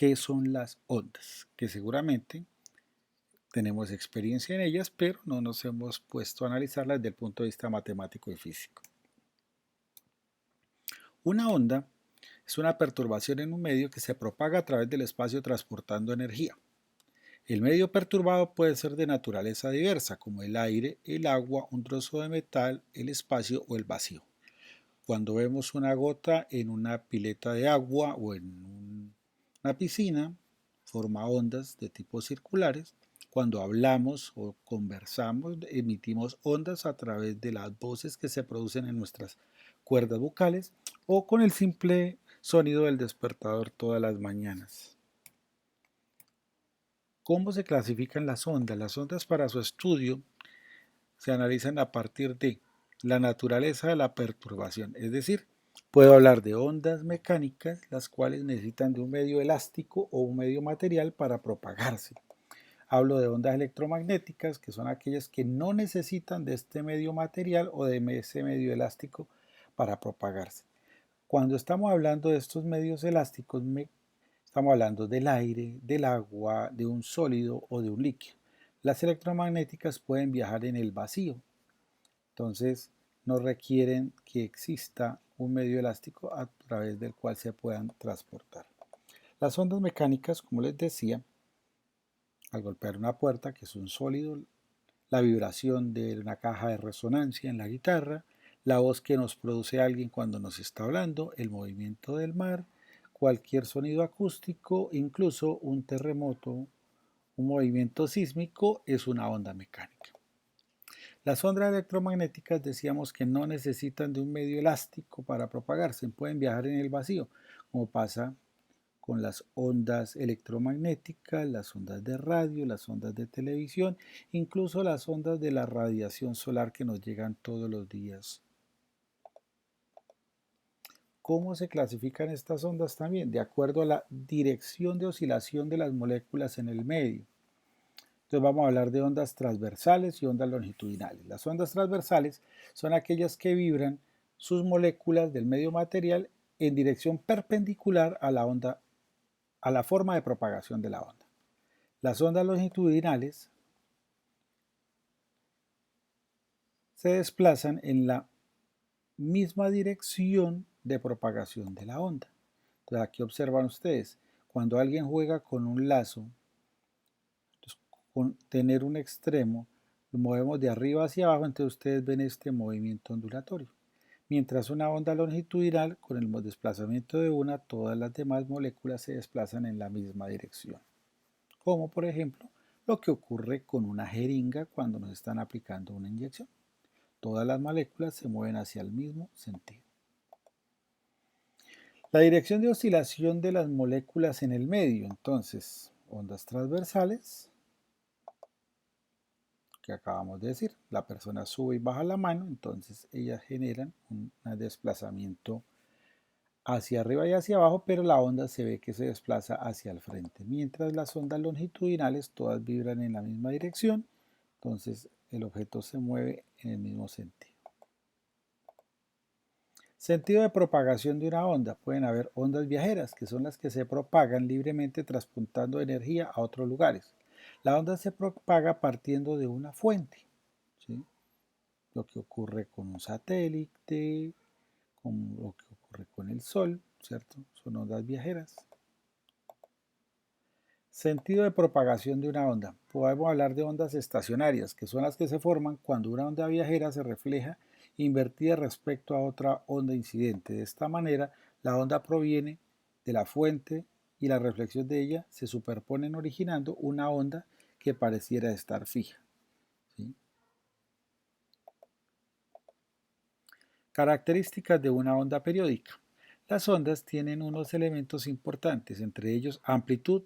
¿qué son las ondas? Que seguramente tenemos experiencia en ellas, pero no nos hemos puesto a analizarlas desde el punto de vista matemático y físico. Una onda es una perturbación en un medio que se propaga a través del espacio transportando energía. El medio perturbado puede ser de naturaleza diversa, como el aire, el agua, un trozo de metal, el espacio o el vacío. Cuando vemos una gota en una pileta de agua o en una piscina, forma ondas de tipo circulares. Cuando hablamos o conversamos, emitimos ondas a través de las voces que se producen en nuestras cuerdas vocales o con el simple sonido del despertador todas las mañanas. ¿Cómo se clasifican las ondas? Las ondas para su estudio se analizan a partir de la naturaleza de la perturbación, es decir, puedo hablar de ondas mecánicas, las cuales necesitan de un medio elástico o un medio material para propagarse. Hablo de ondas electromagnéticas, que son aquellas que no necesitan de este medio material o de ese medio elástico para propagarse. Cuando estamos hablando de estos medios elásticos, estamos hablando del aire, del agua, de un sólido o de un líquido. Las electromagnéticas pueden viajar en el vacío, entonces no requieren que exista un medio elástico a través del cual se puedan transportar. Las ondas mecánicas, como les decía, al golpear una puerta, que es un sólido, la vibración de una caja de resonancia en la guitarra, la voz que nos produce alguien cuando nos está hablando, el movimiento del mar, cualquier sonido acústico, incluso un terremoto, un movimiento sísmico es una onda mecánica. Las ondas electromagnéticas decíamos que no necesitan de un medio elástico para propagarse, pueden viajar en el vacío, como pasa con las ondas electromagnéticas, las ondas de radio, las ondas de televisión, incluso las ondas de la radiación solar que nos llegan todos los días. ¿Cómo se clasifican estas ondas también? De acuerdo a la dirección de oscilación de las moléculas en el medio. Entonces vamos a hablar de ondas transversales y ondas longitudinales. Las ondas transversales son aquellas que vibran sus moléculas del medio material en dirección perpendicular a la onda, a la forma de propagación de la onda. Las ondas longitudinales se desplazan en la misma dirección de propagación de la onda. Entonces aquí observan ustedes, cuando alguien juega con un lazo, con tener un extremo, lo movemos de arriba hacia abajo, entonces ustedes ven este movimiento ondulatorio. Mientras una onda longitudinal, con el desplazamiento de una, todas las demás moléculas se desplazan en la misma dirección. Como por ejemplo, lo que ocurre con una jeringa cuando nos están aplicando una inyección. Todas las moléculas se mueven hacia el mismo sentido. La dirección de oscilación de las moléculas en el medio, entonces, ondas transversales, que acabamos de decir, la persona sube y baja la mano, entonces ellas generan un desplazamiento hacia arriba y hacia abajo, pero la onda se ve que se desplaza hacia el frente, mientras las ondas longitudinales todas vibran en la misma dirección, entonces el objeto se mueve en el mismo sentido. Sentido de propagación de una onda. Pueden haber ondas viajeras, que son las que se propagan libremente transportando energía a otros lugares. La onda se propaga partiendo de una fuente, ¿sí? Lo que ocurre con un satélite, con lo que ocurre con el Sol, ¿cierto? Son ondas viajeras. Sentido de propagación de una onda. Podemos hablar de ondas estacionarias, que son las que se forman cuando una onda viajera se refleja invertida respecto a otra onda incidente. De esta manera, la onda proviene de la fuente y la reflexión de ella se superponen originando una onda que pareciera estar fija, ¿sí? Características de una onda periódica. Las ondas tienen unos elementos importantes, entre ellos amplitud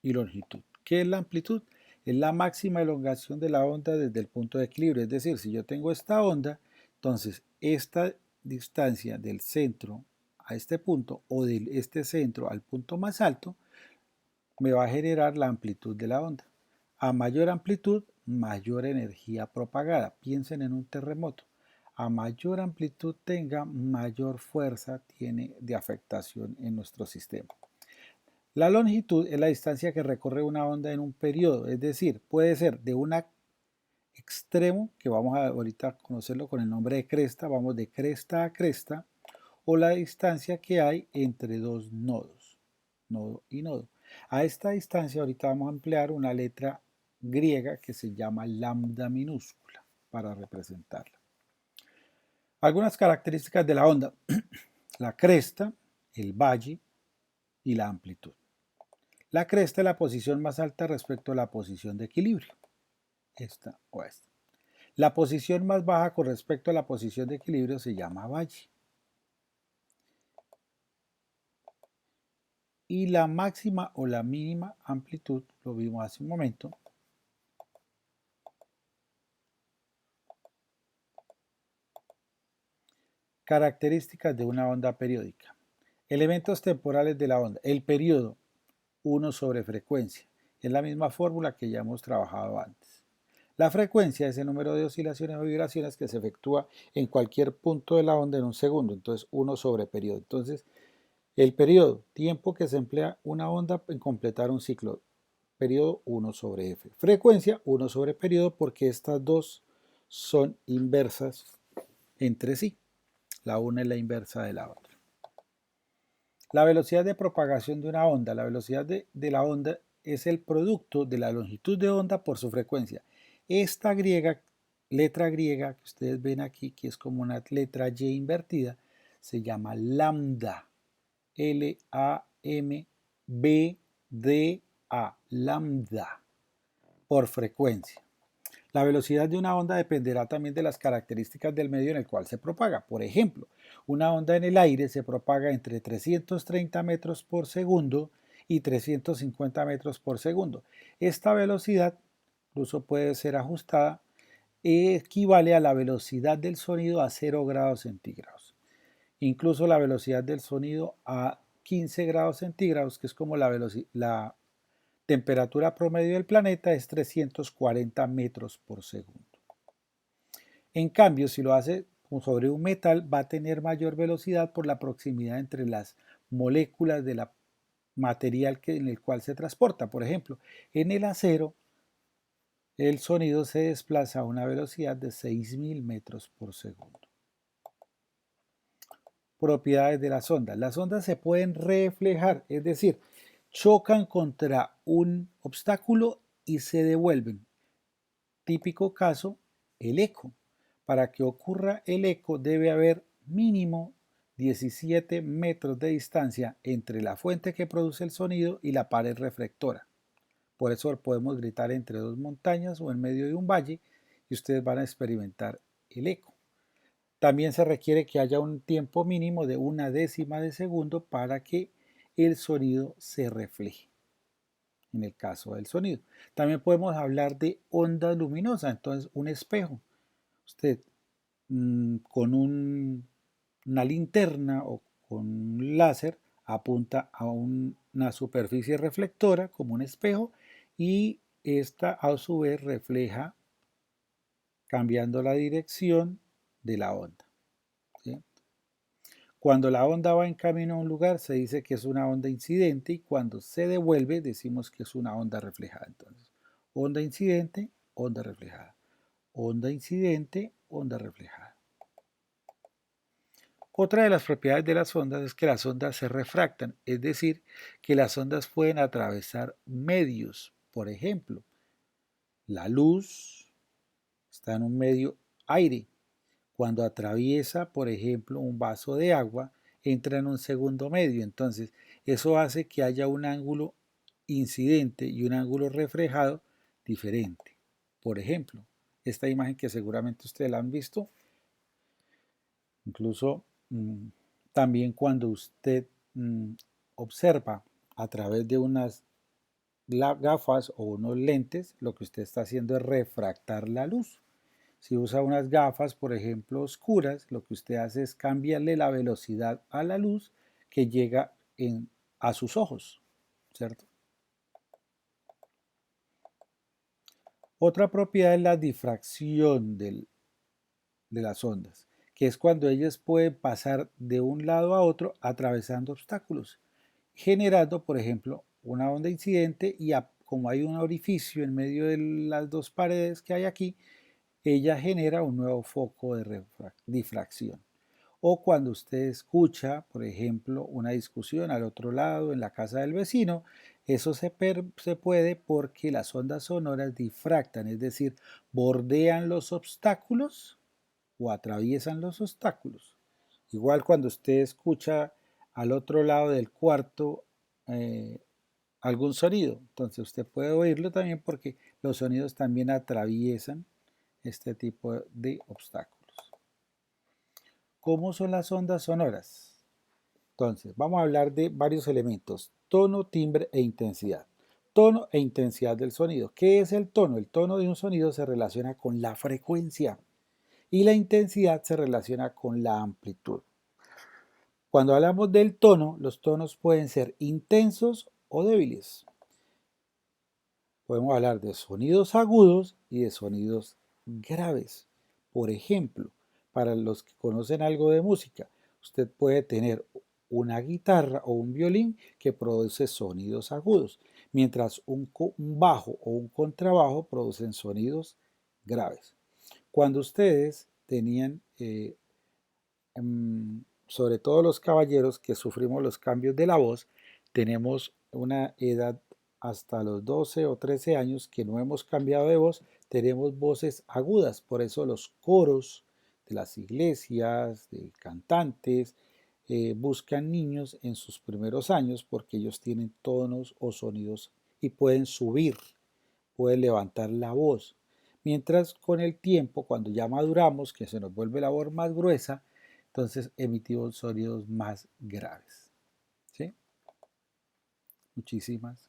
y longitud. ¿Qué es la amplitud? Es la máxima elongación de la onda desde el punto de equilibrio. Es decir, si yo tengo esta onda, entonces esta distancia del centro a este punto o de este centro al punto más alto me va a generar la amplitud de la onda. A mayor amplitud, mayor energía propagada. Piensen en un terremoto. A mayor amplitud tenga, mayor fuerza tiene de afectación en nuestro sistema. La longitud es la distancia que recorre una onda en un periodo, es decir, puede ser de un extremo, que vamos a ahorita conocerlo con el nombre de cresta, vamos de cresta a cresta, o la distancia que hay entre dos nodos, nodo y nodo. A esta distancia ahorita vamos a emplear una letra griega que se llama lambda minúscula para representarla. Algunas características de la onda: la cresta, el valle y la amplitud. La cresta es la posición más alta respecto a la posición de equilibrio, esta o esta. La posición más baja con respecto a la posición de equilibrio se llama valle. Y la máxima o la mínima amplitud, lo vimos hace un momento, características de una onda periódica. Elementos temporales de la onda. El periodo, 1 sobre frecuencia. Es la misma fórmula que ya hemos trabajado antes. La frecuencia es el número de oscilaciones o vibraciones que se efectúa en cualquier punto de la onda en un segundo. Entonces, 1 sobre periodo. Entonces, el periodo, tiempo que se emplea una onda en completar un ciclo. Periodo 1 sobre f. Frecuencia 1 sobre periodo, porque estas dos son inversas entre sí. La una es la inversa de la otra. La velocidad de propagación de una onda. La velocidad de la onda es el producto de la longitud de onda por su frecuencia. Esta letra griega que ustedes ven aquí, que es como una letra Y invertida, se llama lambda. Lambda, lambda, por frecuencia. La velocidad de una onda dependerá también de las características del medio en el cual se propaga. Por ejemplo, una onda en el aire se propaga entre 330 metros por segundo y 350 metros por segundo. Esta velocidad incluso puede ser ajustada, equivale a la velocidad del sonido a 0 grados centígrados. Incluso la velocidad del sonido a 15 grados centígrados, que es como la temperatura promedio del planeta, es 340 metros por segundo. En cambio, si lo hace sobre un metal, va a tener mayor velocidad por la proximidad entre las moléculas del material en el cual se transporta. Por ejemplo, en el acero, el sonido se desplaza a una velocidad de 6.000 metros por segundo. Propiedades de las ondas. Las ondas se pueden reflejar, es decir, chocan contra un obstáculo y se devuelven. Típico caso, el eco. Para que ocurra el eco debe haber mínimo 17 metros de distancia entre la fuente que produce el sonido y la pared reflectora. Por eso podemos gritar entre dos montañas o en medio de un valle y ustedes van a experimentar el eco. También se requiere que haya un tiempo mínimo de 1/10 de segundo para que el sonido se refleje, en el caso del sonido. También podemos hablar de onda luminosa, entonces un espejo. Usted con una linterna o con un láser apunta a una superficie reflectora como un espejo y esta a su vez refleja cambiando la dirección de la onda. ¿Sí? Cuando la onda va en camino a un lugar se dice que es una onda incidente y cuando se devuelve decimos que es una onda reflejada. Entonces, onda incidente, onda reflejada. Onda incidente, onda reflejada. Otra de las propiedades de las ondas es que las ondas se refractan, es decir, que las ondas pueden atravesar medios. Por ejemplo, la luz está en un medio aire. Cuando atraviesa, por ejemplo, un vaso de agua, entra en un segundo medio. Entonces, eso hace que haya un ángulo incidente y un ángulo reflejado diferente. Por ejemplo, esta imagen que seguramente ustedes la han visto, incluso también cuando usted observa a través de unas gafas o unos lentes, lo que usted está haciendo es refractar la luz. Si usa unas gafas, por ejemplo, oscuras, lo que usted hace es cambiarle la velocidad a la luz que llega a sus ojos, ¿cierto? Otra propiedad es la difracción de las ondas, que es cuando ellas pueden pasar de un lado a otro atravesando obstáculos. generando, por ejemplo, una onda incidente y como hay un orificio en medio de las dos paredes que hay aquí, ella genera un nuevo foco de difracción. O cuando usted escucha, por ejemplo, una discusión al otro lado en la casa del vecino, eso se puede porque las ondas sonoras difractan, es decir, bordean los obstáculos o atraviesan los obstáculos. Igual cuando usted escucha al otro lado del cuarto eh, algún sonido, entonces usted puede oírlo también porque los sonidos también atraviesan este tipo de obstáculos. ¿Cómo son las ondas sonoras? Entonces, vamos a hablar de varios elementos: tono, timbre e intensidad. Tono e intensidad del sonido. ¿Qué es el tono? El tono de un sonido se relaciona con la frecuencia y la intensidad se relaciona con la amplitud. Cuando hablamos del tono, los tonos pueden ser intensos o débiles. Podemos hablar de sonidos agudos y de sonidos graves. Por ejemplo, para los que conocen algo de música, usted puede tener una guitarra o un violín que produce sonidos agudos, mientras un bajo o un contrabajo producen sonidos graves. Cuando ustedes tenían, sobre todo los caballeros que sufrimos los cambios de la voz, tenemos una edad hasta los 12 o 13 años que no hemos cambiado de voz, tenemos voces agudas. Por eso los coros de las iglesias, de cantantes, buscan niños en sus primeros años porque ellos tienen tonos o sonidos y pueden subir, pueden levantar la voz. Mientras con el tiempo, cuando ya maduramos, que se nos vuelve la voz más gruesa, entonces emitimos sonidos más graves. ¿Sí? Muchísimas